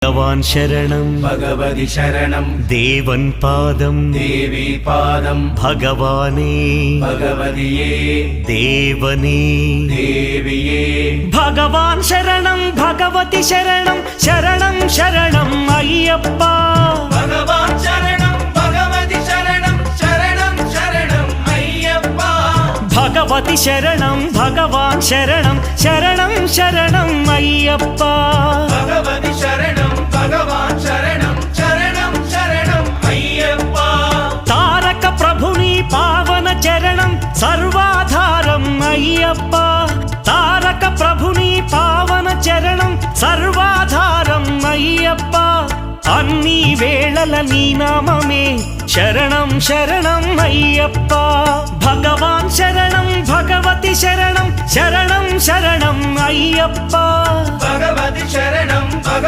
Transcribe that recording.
ഭഗവാൻ ശരണം ഭഗവതി ശരണം ദേവൻ പാദം ദേവി പാദം ഭഗവാനേ ഭഗവതിയേ ദേവനേ ദേവിയേ ഭഗവാൻ ശരണം ഭഗവതി ശരണം ശരണം ശരണം അയ്യപ്പ ഭഗവാൻ ശരണം ഭഗവതി ശരണം ശരണം ശരണം അയ്യപ്പ ഭഗവതി ശരണം ഭഗവാൻ ശരണം ശരണം ശരണം അയ്യപ്പ ഭഗവതി ശരണം ഭഗവാൻ ശരണം ശരണം ശരണം അയ്യപ്പ താരക ప్రభుని పావన చరణం సర్వాధారం అయ్యప్ప తారక ప్రభుని పావన చరణం సర్వాధారం అయ్యప్ప అన్ని వేళల నీ నామమే శరణం శరణం అయ్యప్ప భగవాన్ శరణం భగవతి శరణం శరణం శరణం అయ్యప్ప భగవతి శరణం భగవాన్